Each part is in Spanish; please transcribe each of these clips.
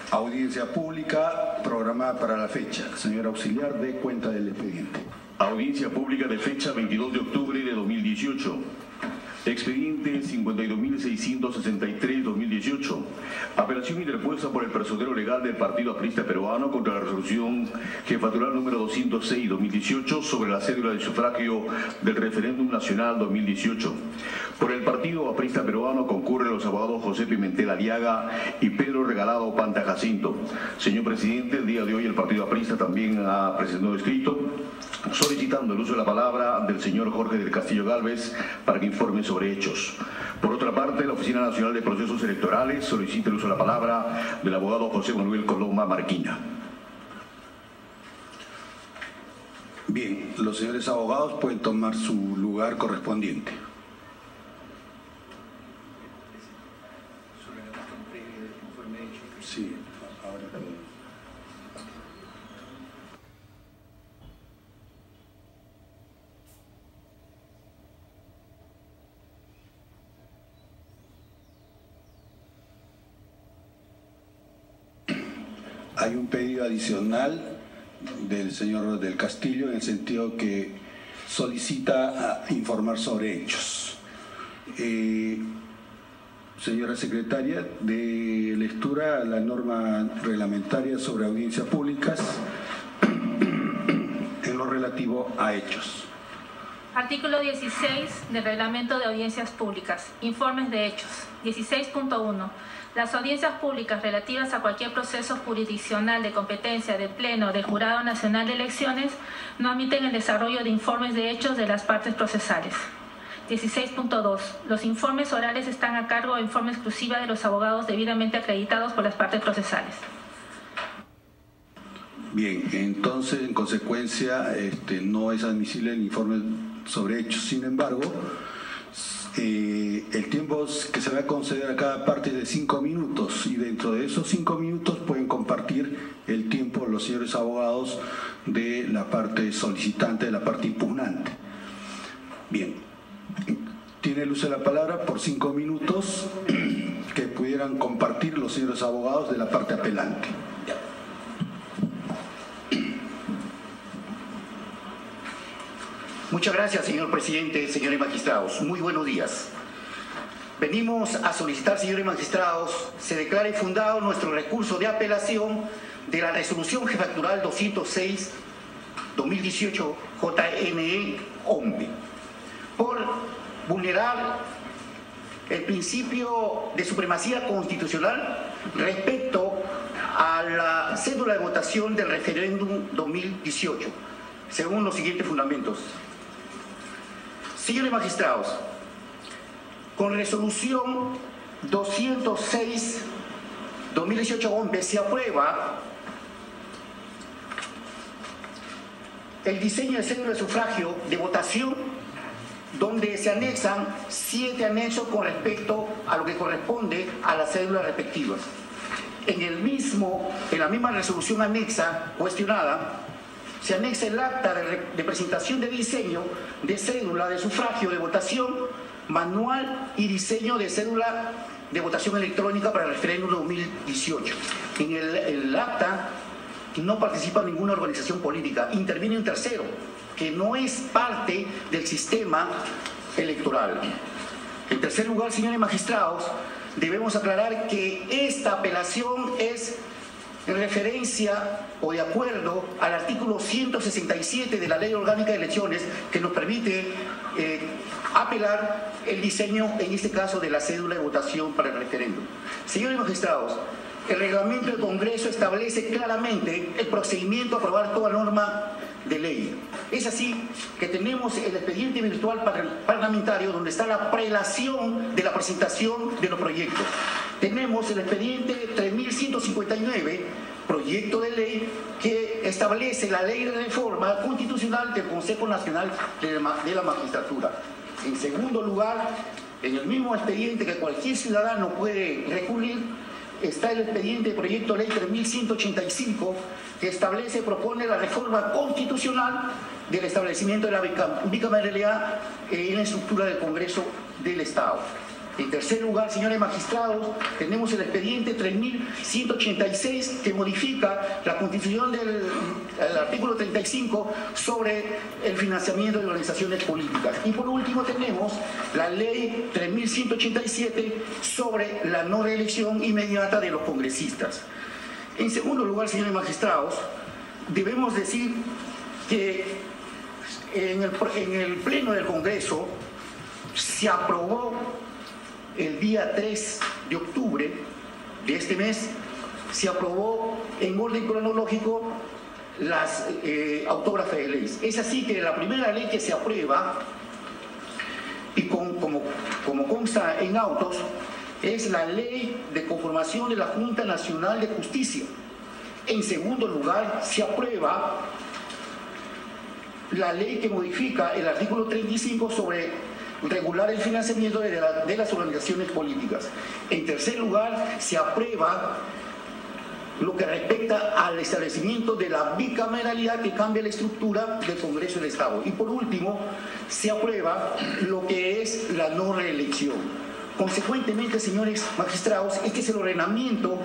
Audiencia pública programada para la fecha. Señor auxiliar, dé cuenta del expediente. Audiencia pública de fecha 22 de octubre de 2018. Expediente 52.663-2018. Apelación interpuesta por el personero legal del Partido Aprista Peruano contra la resolución jefatural número 206-2018 sobre la cédula de sufragio del referéndum nacional 2018. Por el Partido Aprista Peruano concurren los abogados José Pimentel Aliaga y Pedro Regalado Panta Jacinto. Señor presidente, el día de hoy el Partido Aprista también ha presentado escrito solicitando el uso de la palabra del señor Jorge del Castillo Gálvez para que informe sobre hechos. Por otra parte, la Oficina Nacional de Procesos Electorales solicita el uso de la palabra del abogado José Manuel Coloma Marquina. Bien, los señores abogados pueden tomar su lugar correspondiente. Sí, ahora también. Hay un pedido adicional del señor del Castillo en el sentido que solicita informar sobre hechos. Señora secretaria, de lectura a la norma reglamentaria sobre audiencias públicas en lo relativo a hechos. Artículo 16 del Reglamento de Audiencias Públicas. Informes de hechos. 16.1. Las audiencias públicas relativas a cualquier proceso jurisdiccional de competencia del Pleno del Jurado Nacional de Elecciones no admiten el desarrollo de informes de hechos de las partes procesales. 16.2. Los informes orales están a cargo de forma exclusiva de los abogados debidamente acreditados por las partes procesales. Bien, entonces en consecuencia no es admisible el informe sobre hechos. Sin embargo, el tiempo que se va a conceder a cada parte es de 5 minutos y dentro de esos 5 minutos pueden compartir el tiempo los señores abogados de la parte solicitante, de la parte impugnante. Bien, tiene el uso de la palabra por 5 minutos que pudieran compartir los señores abogados de la parte apelante. Muchas gracias, señor presidente, señores magistrados. Muy buenos días. Venimos a solicitar, señores magistrados, se declare fundado nuestro recurso de apelación de la resolución jefatural 206-2018 JNE-OMBE por vulnerar el principio de supremacía constitucional respecto a la cédula de votación del referéndum 2018, según los siguientes fundamentos. Señores magistrados, con resolución 206-2018-OMBE se aprueba el diseño de cédula de sufragio de votación donde se anexan 7 anexos con respecto a lo que corresponde a las cédulas respectivas. En la misma resolución anexa cuestionada, se anexa el acta de presentación de diseño de cédula de sufragio de votación, manual y diseño de cédula de votación electrónica para el referéndum 2018. En el acta no participa ninguna organización política, interviene un tercero, que no es parte del sistema electoral. En tercer lugar, señores magistrados, debemos aclarar que esta apelación es en referencia o de acuerdo al artículo 167 de la Ley Orgánica de Elecciones, que nos permite apelar el diseño, en este caso, de la cédula de votación para el referéndum. Señores magistrados, el reglamento del Congreso establece claramente el procedimiento a aprobar toda norma de ley. Es así que tenemos el expediente virtual parlamentario donde está la prelación de la presentación de los proyectos. Tenemos el expediente 3159, proyecto de ley que establece la ley de reforma constitucional del Consejo Nacional de la Magistratura. En segundo lugar, en el mismo expediente que cualquier ciudadano puede recurrir, está el expediente de proyecto de ley 3185 que propone la reforma constitucional del establecimiento de la bicameralidad en la estructura del Congreso del Estado. En tercer lugar, señores magistrados, tenemos el expediente 3186 que modifica la constitución del artículo 35 sobre el financiamiento de organizaciones políticas. Y por último tenemos la ley 3187 sobre la no reelección inmediata de los congresistas. En segundo lugar, señores magistrados, debemos decir que en el Pleno del Congreso se aprobó el día 3 de octubre de este mes, se aprobó en orden cronológico las autógrafas de leyes. Es así que la primera ley que se aprueba, y como consta en autos, es la ley de conformación de la Junta Nacional de Justicia. En segundo lugar, se aprueba la ley que modifica el artículo 35 sobre regular el financiamiento de las organizaciones políticas. En tercer lugar, se aprueba lo que respecta al establecimiento de la bicameralidad que cambia la estructura del Congreso del Estado. Y por último, se aprueba lo que es la no reelección. Consecuentemente, señores magistrados, este es el ordenamiento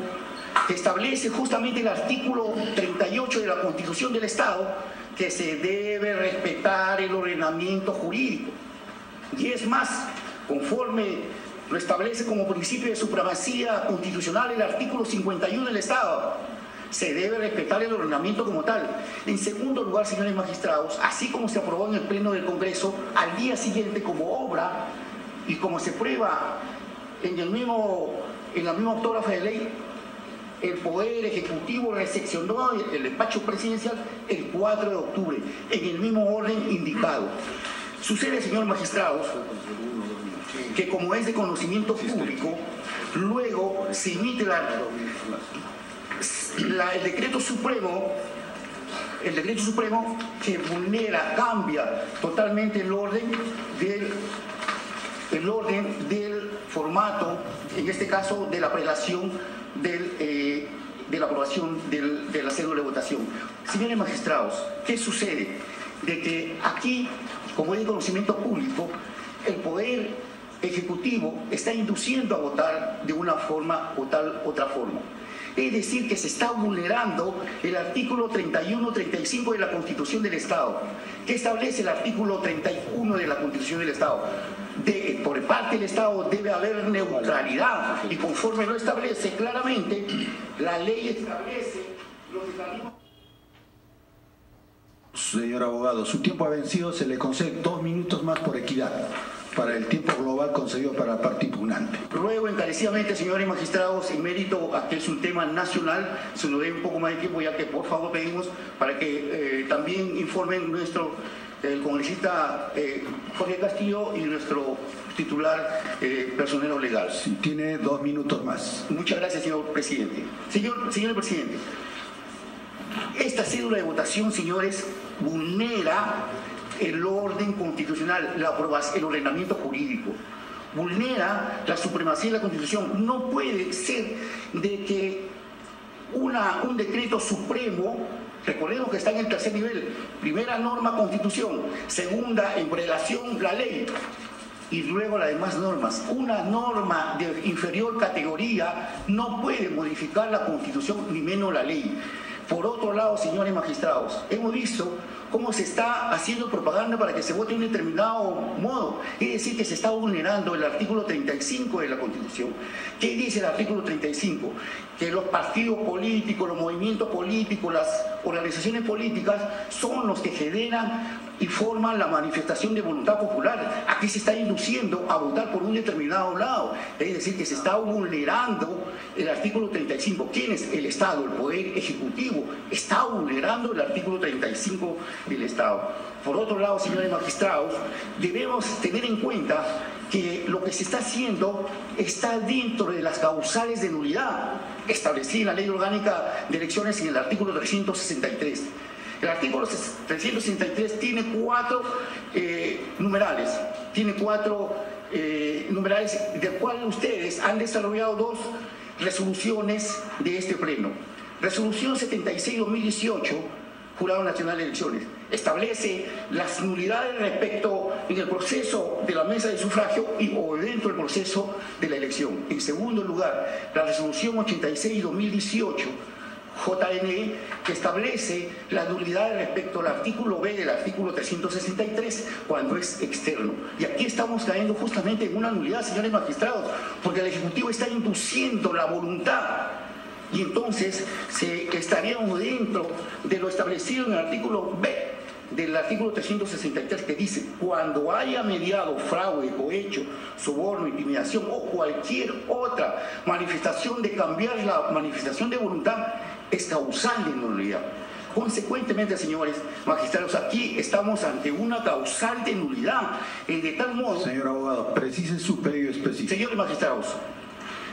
que establece justamente el artículo 38 de la Constitución del Estado, que se debe respetar el ordenamiento jurídico. Y es más, conforme lo establece como principio de supremacía constitucional el artículo 51 del Estado, se debe respetar el ordenamiento como tal. En segundo lugar, señores magistrados, así como se aprobó en el Pleno del Congreso, al día siguiente como obra y como se prueba en la misma autógrafa de ley, el Poder Ejecutivo recepcionó el despacho presidencial el 4 de octubre, en el mismo orden indicado. Sucede, señores magistrados, que como es de conocimiento público, luego se emite el decreto supremo que vulnera, cambia totalmente el orden del formato, en este caso de la prelación de la aprobación de la cédula de votación. Señores magistrados, ¿qué sucede? De que aquí, como es de conocimiento público, el Poder Ejecutivo está induciendo a votar de una forma o otra forma. Es decir, que se está vulnerando el artículo 31-35 de la Constitución del Estado, que establece el artículo 31 de la Constitución del Estado. Por parte del Estado debe haber neutralidad, y conforme lo establece claramente, la ley establece los mecanismos. Señor abogado, su tiempo ha vencido, se le concede 2 minutos más por equidad para el tiempo global concedido para la parte impugnante. Ruego encarecidamente, señores magistrados, en mérito a que es un tema nacional, se nos dé un poco más de tiempo, ya que por favor pedimos para que también informen el congresista Jorge Castillo y nuestro titular personero legal. Si tiene 2 minutos más. Muchas gracias, señor presidente. Señor presidente, esta cédula de votación, señores, vulnera el orden constitucional, el ordenamiento jurídico, vulnera la supremacía de la Constitución. No puede ser de que un decreto supremo, recordemos que está en el tercer nivel, primera norma Constitución, segunda en prelación la ley, y luego las demás normas. Una norma de inferior categoría no puede modificar la Constitución, ni menos la ley. Por otro lado, señores magistrados, hemos visto cómo se está haciendo propaganda para que se vote de un determinado modo. Es decir, que se está vulnerando el artículo 35 de la Constitución. ¿Qué dice el artículo 35? Que los partidos políticos, los movimientos políticos, las organizaciones políticas son los que generan y forman la manifestación de voluntad popular. Aquí se está induciendo a votar por un determinado lado. Es decir, que se está vulnerando el artículo 35. ¿Quién es? El Estado, el Poder Ejecutivo. Está vulnerando el artículo 35 del Estado. Por otro lado, señores magistrados, debemos tener en cuenta que lo que se está haciendo está dentro de las causales de nulidad establecidas en la Ley Orgánica de Elecciones en el artículo 363. El artículo 363 tiene 4 numerales. Tiene 4 numerales, del cual ustedes han desarrollado 2 resoluciones de este pleno. Resolución 76-2018, Jurado Nacional de Elecciones. Establece las nulidades respecto en el proceso de la mesa de sufragio o dentro del proceso de la elección. En segundo lugar, la resolución 86/2018 JNE, que establece la nulidad respecto al artículo B del artículo 363 cuando es externo. Y aquí estamos cayendo justamente en una nulidad, señores magistrados, porque el Ejecutivo está induciendo la voluntad y entonces estaríamos dentro de lo establecido en el artículo B del artículo 363, que dice: cuando haya mediado fraude, cohecho, soborno, intimidación o cualquier otra manifestación de cambiar la manifestación de voluntad, es causal de nulidad. Consecuentemente, señores magistrados, aquí estamos ante una causal de nulidad, de tal modo... Señor abogado, precise su pedido específico. Señores magistrados,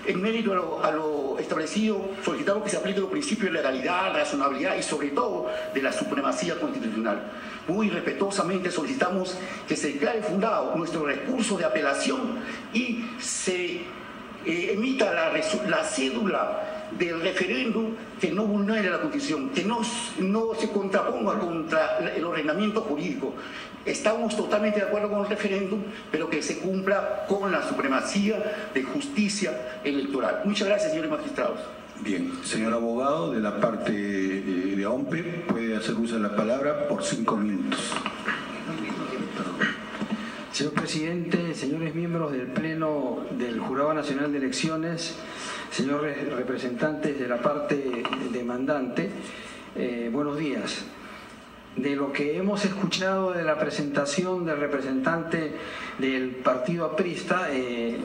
en mérito a lo establecido, solicitamos que se aplique los principios de legalidad, razonabilidad y sobre todo de la supremacía constitucional. Muy respetuosamente solicitamos que se declare fundado nuestro recurso de apelación y se emita la cédula del referéndum que no vulnere la Constitución, que no se contraponga contra el ordenamiento jurídico. Estamos totalmente de acuerdo con el referéndum, pero que se cumpla con la supremacía de justicia electoral. Muchas gracias, señores magistrados. Bien, señor abogado, de la parte de OMPE, puede hacer uso de la palabra por 5 minutos. Señor presidente, señores miembros del Pleno del Jurado Nacional de Elecciones, señores representantes de la parte demandante, buenos días. De lo que hemos escuchado de la presentación del representante del partido aprista,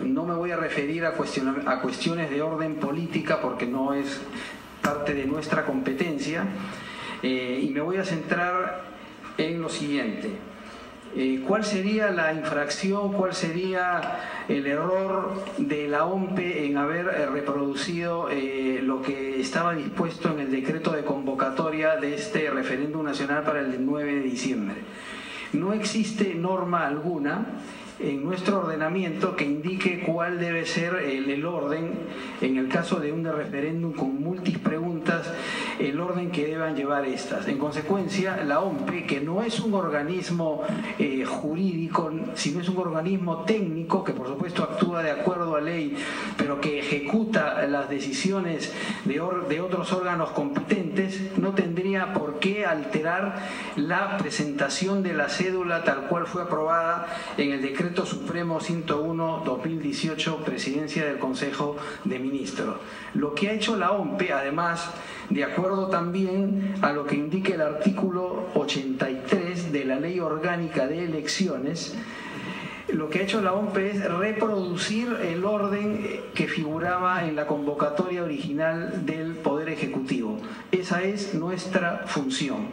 no me voy a referir a cuestiones de orden política porque no es parte de nuestra competencia, y me voy a centrar en lo siguiente. ¿Cuál sería la infracción, cuál sería el error de la OMPE en haber reproducido lo que estaba dispuesto en el decreto de convocatoria de este referéndum nacional para el 9 de diciembre? No existe norma alguna en nuestro ordenamiento que indique cuál debe ser el orden, en el caso de un referéndum con múltiples preguntas, el orden que deban llevar estas. En consecuencia, la OMPE, que no es un organismo jurídico, sino es un organismo técnico que por supuesto actúa de acuerdo a ley, pero que ejecuta las decisiones de otros órganos competentes, no tendría por qué alterar la presentación de la cédula tal cual fue aprobada en el decreto Supremo 101/2018, Presidencia del Consejo de Ministros. Lo que ha hecho la OMPE, además, de acuerdo también a lo que indica el artículo 83 de la Ley Orgánica de Elecciones, lo que ha hecho la OMPE es reproducir el orden que figuraba en la convocatoria original del Poder Ejecutivo. Esa es nuestra función.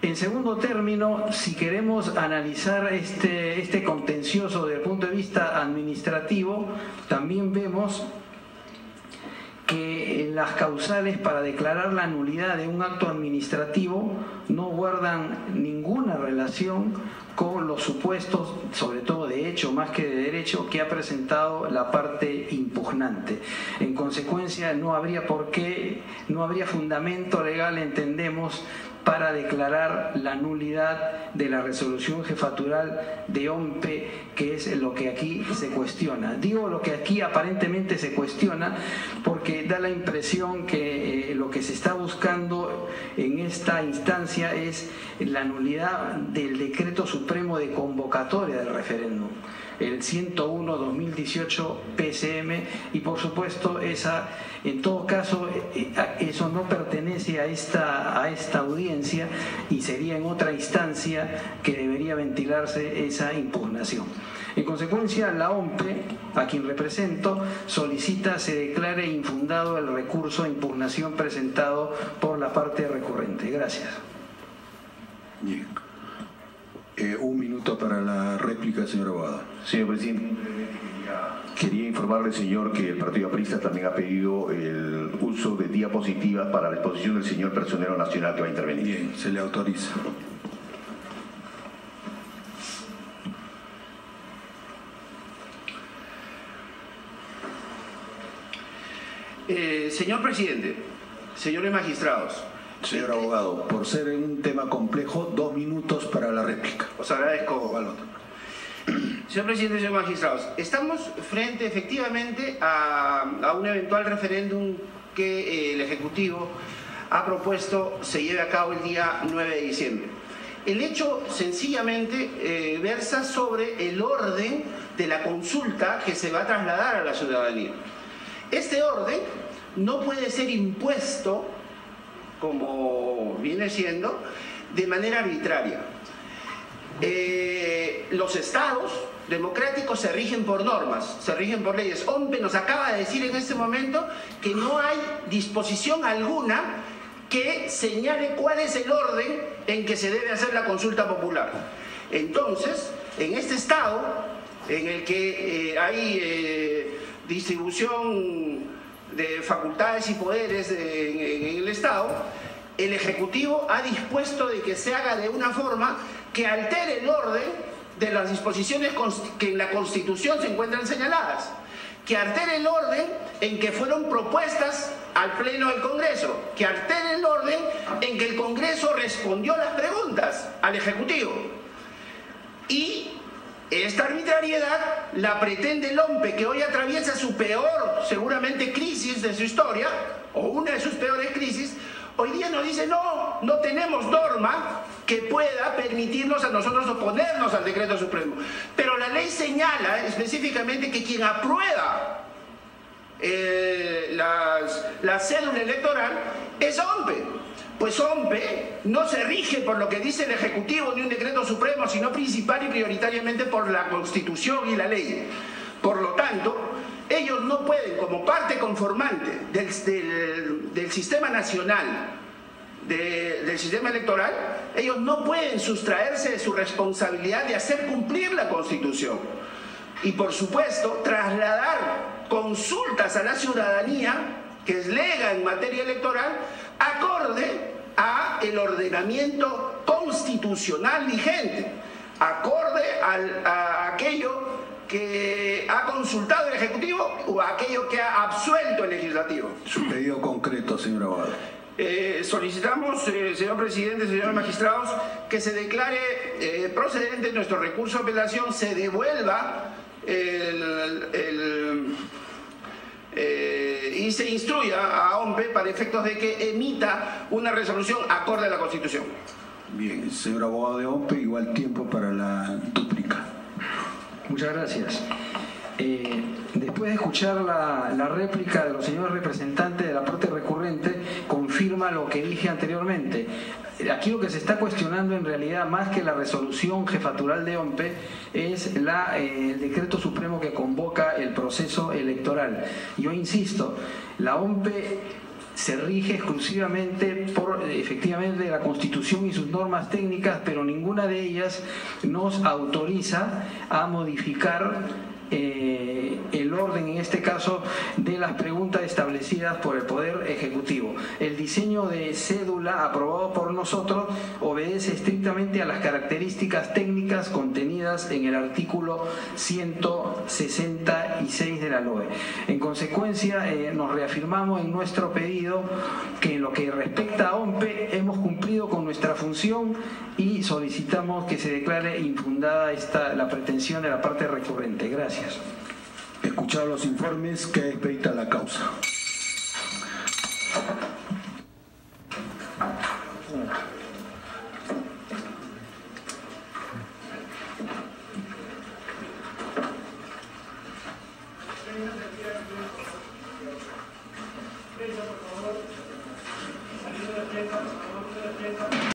En segundo término, si queremos analizar este contencioso desde el punto de vista administrativo, también vemos que las causales para declarar la nulidad de un acto administrativo no guardan ninguna relación con los supuestos, sobre todo de hecho más que de derecho, que ha presentado la parte impugnante. En consecuencia, no habría fundamento legal, entendemos, para declarar la nulidad de la resolución jefatural de OMPE, que es lo que aquí se cuestiona. Digo lo que aquí aparentemente se cuestiona porque da la impresión que lo que se está buscando en esta instancia es la nulidad del decreto supremo de convocatoria del referéndum, el 101/2018 PCM, y por supuesto en todo caso eso no pertenece a esta audiencia y sería en otra instancia que debería ventilarse esa impugnación. En consecuencia, la OMPE, a quien represento, solicita se declare infundado el recurso de impugnación presentado por la parte recurrente. Gracias. Bien. 1 minuto para la réplica, señor abogado. Señor presidente, quería informarle, señor, que el partido aprista también ha pedido el uso de diapositivas para la exposición del señor personero nacional que va a intervenir. Bien, se le autoriza. Señor presidente, señores magistrados, Señor abogado, por ser un tema complejo, 2 minutos para la réplica. Os agradezco. Señor presidente, señores magistrados, estamos frente efectivamente a un eventual referéndum que el Ejecutivo ha propuesto se lleve a cabo el día 9 de diciembre. El hecho sencillamente versa sobre el orden de la consulta que se va a trasladar a la ciudadanía. Este orden no puede ser impuesto, como viene siendo, de manera arbitraria. Los estados democráticos se rigen por normas, se rigen por leyes. OMPE nos acaba de decir en este momento que no hay disposición alguna que señale cuál es el orden en que se debe hacer la consulta popular. Entonces, en este estado, en el que hay distribución de facultades y poderes en el estado, el Ejecutivo ha dispuesto de que se haga de una forma que altere el orden de las disposiciones que en la Constitución se encuentran señaladas, que altere el orden en que fueron propuestas al Pleno del Congreso, que altere el orden en que el Congreso respondió las preguntas al Ejecutivo. Y esta arbitrariedad la pretende el OMPE, que hoy atraviesa su peor, seguramente, crisis de su historia, o una de sus peores crisis. Hoy día nos dice, no tenemos norma que pueda permitirnos a nosotros oponernos al decreto supremo. Pero la ley señala específicamente que quien aprueba la cédula electoral es OMPE. Pues OMPE no se rige por lo que dice el Ejecutivo ni un decreto supremo, sino principal y prioritariamente por la Constitución y la ley. Por lo tanto, ellos no pueden, como parte conformante del sistema nacional, del sistema electoral, ellos no pueden sustraerse de su responsabilidad de hacer cumplir la Constitución. Y por supuesto, trasladar consultas a la ciudadanía, que es lega en materia electoral, acorde a el ordenamiento constitucional vigente, acorde a aquello que ha consultado el Ejecutivo o a aquello que ha absuelto el Legislativo. Su pedido concreto, señor abogado. Solicitamos, señor presidente, señores magistrados, que se declare procedente nuestro recurso de apelación, se devuelva y se instruya a OMPE para efectos de que emita una resolución acorde a la Constitución. Bien, señor abogado de OMPE, igual tiempo para la dúplica. Muchas gracias. Después de escuchar la réplica de los señores representantes de la parte recurrente, confirma lo que dije anteriormente. Aquí lo que se está cuestionando en realidad, más que la resolución jefatural de OMPE, es el decreto supremo que convoca el proceso electoral. Yo insisto, la OMPE se rige exclusivamente por efectivamente la Constitución y sus normas técnicas, pero ninguna de ellas nos autoriza a modificar el orden, en este caso, de las preguntas establecidas por el Poder Ejecutivo. El diseño de cédula aprobado por nosotros obedece estrictamente a las características técnicas contenidas en el artículo 166 de la LOE. En consecuencia, nos reafirmamos en nuestro pedido que en lo que respecta a OMPE hemos cumplido con nuestra función y solicitamos que se declare infundada la pretensión de la parte recurrente. Gracias. Escuchados los informes, queda expedita la causa.